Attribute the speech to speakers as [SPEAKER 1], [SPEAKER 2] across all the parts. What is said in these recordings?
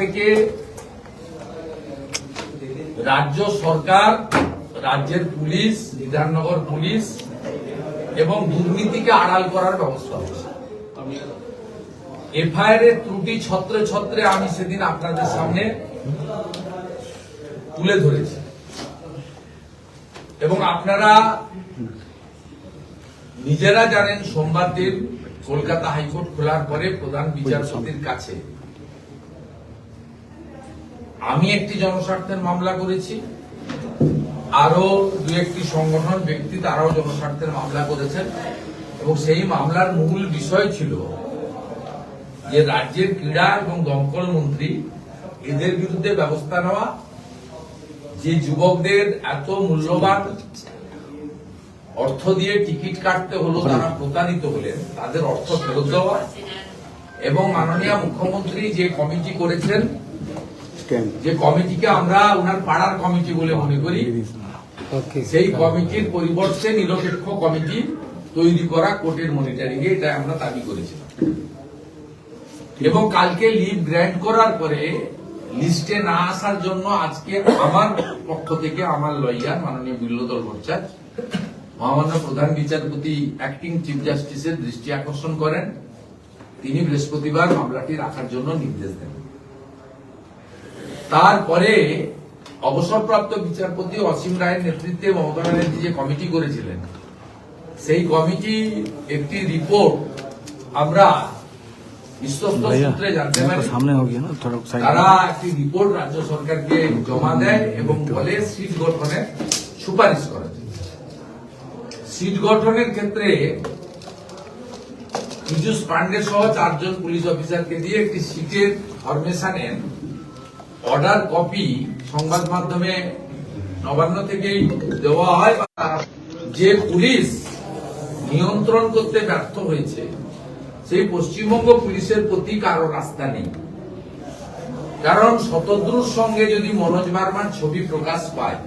[SPEAKER 1] থেকে রাজ্য সরকার, রাজ্যের পুলিশ, বিধাননগর পুলিশ এবং দুর্নীতিকে আড়াল করার ব্যবস্থা হচ্ছে। এফআইআর এর ত্রুটি ছত্রে ছত্রে আমি সেদিন আপনাদের সামনে তুলে ধরেছি এবং আপনারা নিজেরা জানেন সোমবার দিন কলকাতা হাইকোর্ট খোলার পরে প্রধান বিচারপতির কাছে আমি একটি জনস্বার্থের মামলা করেছি, আরো দু একটি সংগঠন ব্যক্তি তারাও জনস্বার্থের মামলা করেছেন এবং সেই মামলার মূল বিষয় ছিল যে রাজ্যের ক্রীড়া এবং দমকল মন্ত্রী এদের বিরুদ্ধে ব্যবস্থা নেওয়া, যে যুবকদের এত মূল্যবান অর্থ দিয়ে টিকিট কাটতে হলো, তারা প্রতারিত হলেন, তাদের অর্থ ফেরত দেওয়া এবং মাননীয় মুখ্যমন্ত্রী যে কমিটি করেছেন, যে কমিটিকে আমরা ওনার পাড়ার কমিটি বলে মনে করি, সেই কমিটির পরিবর্তে নিরপেক্ষ কমিটি তৈরি করা কোর্টের মনিটরিং এ, এটা আমরা দাবি করেছিলাম। এবং কালকে লিভ গ্র্যান্ট করার পরে লিস্টে না আসার জন্য আজকে আমার পক্ষ থেকে আমার লয়ার মাননীয় বিল্লদল ভট্টাচার্য মহামান্য প্রধান বিচারপতি অ্যাক্টিং চিফ জাস্টিসের দৃষ্টি আকর্ষণ করেন। তিনি বৃহস্পতিবার মামলাটি রাখার জন্য নির্দেশ দেন। তারপরে অবসরপ্রাপ্ত বিচারপতি অসীম রায়ের নেতৃত্বে মমতা ব্যানার্জি যে কমিটি করেছিলেন, সেই কমিটি একটি রিপোর্ট আমরা বিশ্বস্ত সূত্রে জানতে পারি, তারা একটি রিপোর্ট রাজ্য সরকারকে জমা দেয় এবং বলে সিট গঠনের সুপারিশ করা যায়। সিট গঠনের ক্ষেত্রে পীযূষ পান্ডে সহ 4 জন পুলিশ অফিসারকে দিয়ে একটি সিটের ফরমেশনের অর্ডার কপি সংবাদ মাধ্যমে নবান্ন থেকেই দেওয়া হয়। যে পুলিশ নিয়ন্ত্রণ করতে ব্যর্থ হয়েছে, সেই পশ্চিমবঙ্গ পুলিশের প্রতি কারো রাস্তা নেই। কারণ শতদ্রুর সঙ্গে যদি মনোজ ভার্মার ছবি প্রকাশ পায়,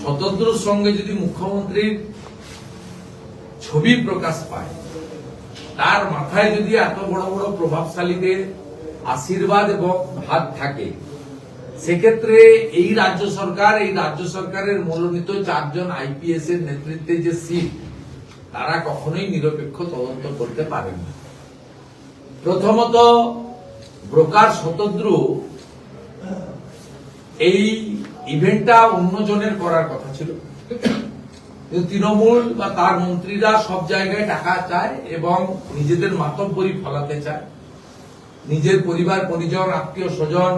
[SPEAKER 1] শতদ্রুর সঙ্গে যদি মুখ্যমন্ত্রীর ছবি প্রকাশ পায়, তার মাথায় যদি এত বড় বড় প্রভাবশালীদের আশীর্বাদ এবং হাত থাকে, সেক্ষেত্রে এই রাজ্য সরকারের মনোনীত 4 জন আইপিএস এর নেতৃত্বে যে সিট, তারা কখনোই নিরপেক্ষ তদন্ত করতে পারেন না। প্রথমত, ব্রোকার শতদ্রু এই ইভেন্টটা অন্যজনের করার কথা ছিল, কিন্তু তৃণমূল বা তার মন্ত্রীরা সব জায়গায় টাকা চায় এবং নিজেদের মাতব্বরি ফলাতে চায়। নিজের পরিবার পরিজন, আত্মীয় স্বজন,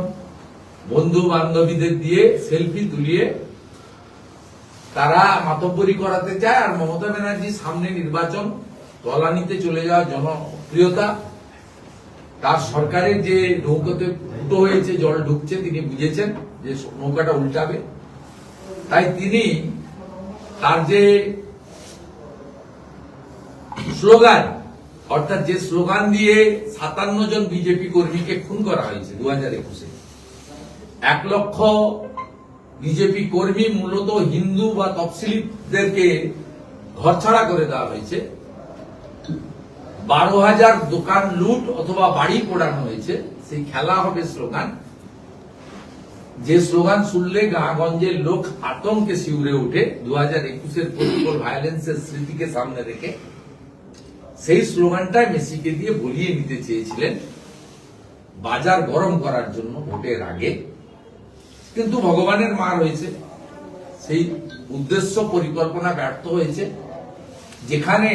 [SPEAKER 1] বন্ধু বান্ধবীদের দিয়ে সেলফি তুলিয়ে তারা মাতব্বরি করাতে চায়। আর মমতা ব্যানার্জি সামনে নির্বাচন, তলানিতে চলে যাওয়া জনপ্রিয়তা, তার সরকারের যে নৌকাতে ফুটো হয়েছে, জল ঢুকছে, তিনি বুঝেছেন যে নৌকাটা উল্টাবে। তাই তিনি তার যে স্লোগান, অর্থাৎ যে স্লোগান দিয়ে 57 জন বিজেপি কর্মীকে খুন করা হয়েছে 2021-এ, 1 লক্ষ বিজেপি কর্মী, মূলত হিন্দু বা তফসিলিদেরকে ঘরছাড়া করে দেওয়া হয়েছে, 12,000 দোকান লুট অথবা বাড়ি পোড়ানো হয়েছে। সেই খেলা হবে স্লোগান, যে স্লোগান শুনলে গাঁগঞ্জের লোক আতঙ্কে শিউরে ওঠে 2021-এর পলিটিক্যাল ভায়োলেন্সের স্মৃতিকে সামনে রেখে। সেই স্লোগানটাই মেসিকে দিয়ে বলিয়ে নিতে চেয়েছিলেন বাজার গরম করার জন্য ভোটের আগে, কিন্তু ভগবানের মার হয়েছে, সেই উদ্দেশ্য পরিকল্পনা ব্যর্থ হয়েছে। যেখানে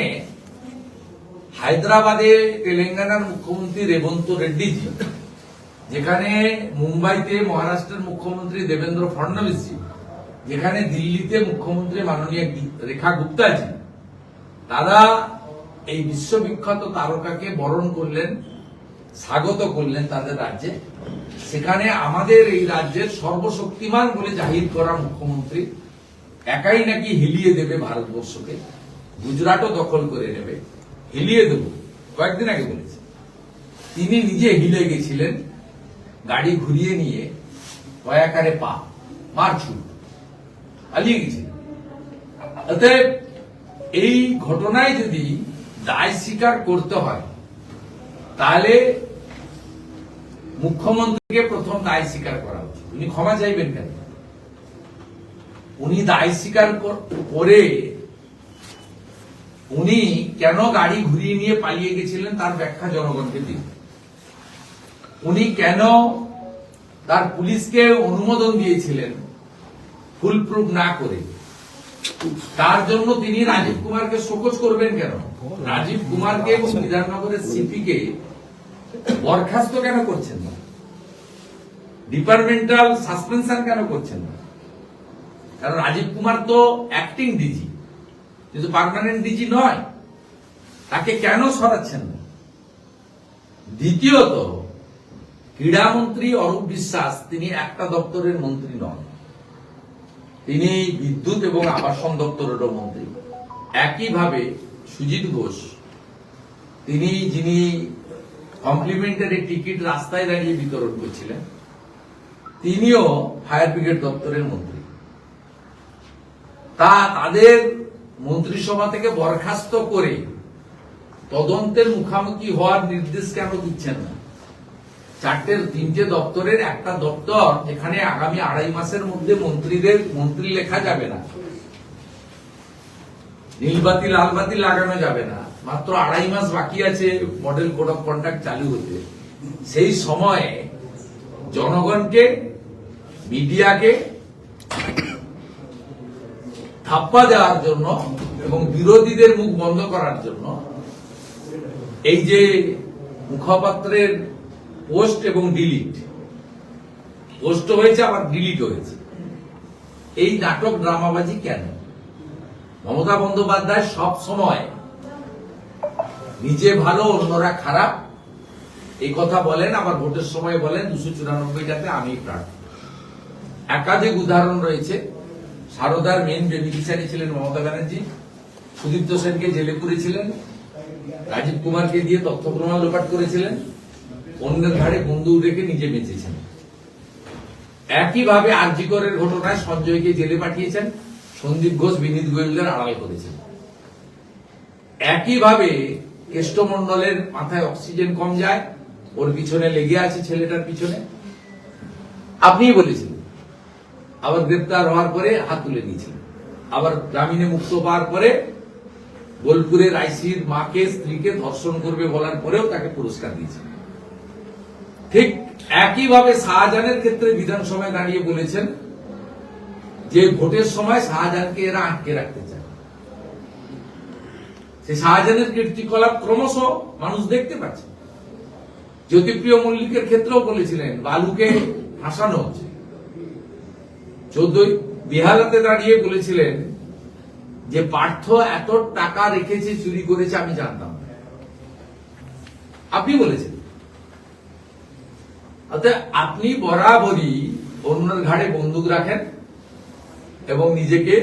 [SPEAKER 1] হায়দ্রাবাদে তেলেঙ্গানার মুখ্যমন্ত্রী রেবন্ত রেড্ডিজি, যেখানে মুম্বাইতে মহারাষ্ট্রের মুখ্যমন্ত্রী দেবেন্দ্র ফডনবিসজি, যেখানে দিল্লিতে মুখ্যমন্ত্রী মাননীয় রেখা গুপ্তাজি, তারা এই বিশ্ববিখ্যাত তারকাকে বরণ করলেন, স্বাগত করলেন তাদের রাজ্যে। সেখানে আমাদের এই রাজ্যের সর্বশক্তিমান বলে জাহির করা মুখ্যমন্ত্রী একাই নাকি হিলিয়ে দেবে ভারতবর্ষকে, গুজরাটও দখল করে নেবে, হিলিয়ে দেব, কয়েকদিন আগে বলেছে। তিনি নিজে হিলে গেছিলেন, গাড়ি ঘুরিয়ে নিয়ে কয়াকারে পা মারছু পালিয়ে গেছিলেন। অতএব এই ঘটনায় যদি দায় স্বীকার করতে হয়, তাহলে মুখ্যমন্ত্রীকে প্রথম দায় স্বীকার করা উচিত। উনি ক্ষমা চাইবেন কেন? উনি দায় স্বীকার করে উনি কেন গাড়ি ঘুরিয়ে নিয়ে পালিয়ে গেছিলেন তার ব্যাখ্যা জনগণকে দিন। উনি কেন তার পুলিশকে অনুমোদন দিয়েছিলেন ফুল প্রুফ না করে? তার জন্য তিনি রাজীব কুমারকে শোকজ করবেন কেন? রাজীব কুমারকে এবং বিধাননগরের সিপি কে বরখাস্ত কেন করছেন না? ডিপার্টমেন্টাল সাসপেনশন কেন করছেন না? কারণ রাজীব কুমার তো অ্যাক্টিং ডিজি, কিন্তু পার্মানেন্ট ডিজি নয়। তাকে কেন সরাচ্ছেন না? দ্বিতীয়ত, ক্রীড়ামন্ত্রী অরূপ বিশ্বাস তিনি একটা দপ্তরের মন্ত্রী নন, তিনি বিদ্যুৎ এবং আবাসন দপ্তরেরও মন্ত্রী। একইভাবে সুজিত ঘোষ, যিনি কমপ্লিমেন্টারি টিকিট রাস্তায় দাঁড়িয়ে বিতরণ করছিলেন, তিনিও ফায়ার ব্রিগেড দপ্তরের মন্ত্রী। তাদের মন্ত্রিসভা থেকে বরখাস্ত করে তদন্তের মুখোমুখি হওয়ার নির্দেশ কেন দিচ্ছেন না? তিনটে দপ্তরের একটা দপ্তর এখানে আগামী 2.5 মাসের মধ্যে মন্ত্রী লেখা যাবে না, নীলবাতি লালবাতি লাগানো যাবে না। মাত্র 2.5 মাস বাকি আছে মডেল কোড অফ কন্ডাক্ট চালু হতে। সেই সময়ে জনগণকে, মিডিয়াকে ধাপ্পা দেওয়ার জন্য এবং বিরোধীদের মুখ বন্ধ করার জন্য এই যে মুখপাত্রের পোস্ট এবং ডিলিট, পোস্ট হয়েছে আবার ডিলিট হয়েছে, এই নাটক ড্রামাবাজি কেন? মমতা বন্দ্যোপাধ্যায় সব সময় নিজে ভালো অন্যরা খারাপ এই কথা বলেন, আবার ভোটের সময় বলেন 294টাতে আমি প্রার্থী। একাধিক উদাহরণ রয়েছে। সারদার মেন বেনিফিশিয়ারি ছিলেন মমতা ব্যানার্জি, সুদীপ্ত সেনকে জেলে পুরেছিলেন, রাজীব কুমারকে দিয়ে তথ্য প্রমাণ লোপাট করেছিলেন, অন্যের ঘাড়ে বন্দুক রেখে নিজে বেঁচেছেন। একইভাবে আরজি করের ঘটনায় সঞ্জয়কে জেলে পাঠিয়েছেন, সন্দীপ ঘোষ বিনীত গোয়েলদের আড়াল করেছেন। একইভাবে কেষ্টমণ্ডলের মাথায় অক্সিজেন কম যায়, ওর পিছনে লেগে আছে ছেলেটার পিছনে, আপনিই বলেছিলেন। আবার গ্রেপ্তার হওয়ার পরে হাত তুলে নিয়েছিলেন। আবার জামিনে মুক্ত পাওয়ার পরে বোলপুরের আইসির মাকে, স্ত্রীকে ধর্ষণ করবে বলার পরেও তাকে পুরস্কার দিয়েছেন। ঠিক একইভাবে শাহজাহানের ক্ষেত্রে বিধানসভায় দাঁড়িয়ে বলেছেন যে ভোটের সময় শাহজাহানকে এরা আটকে রাখতে চায়। সেই শাহজাহানের কীর্তিকলাপ ক্রমশ মানুষ দেখতে পাচ্ছে। জ্যোতিপ্রিয় মল্লিকের ক্ষেত্রেও বলেছিলেন বালুকে ভাসানো হচ্ছে। 14 বেহালাতে দাঁড়িয়ে বলেছিলেন যে পার্থ এত টাকা রেখেছে, চুরি করেছে, আমি জানতাম না। আপনি বলেছেন। অর্থাৎ আপনি বরাবরই অন্যের ঘাড়ে বন্দুক রাখেন এবং নিজেকে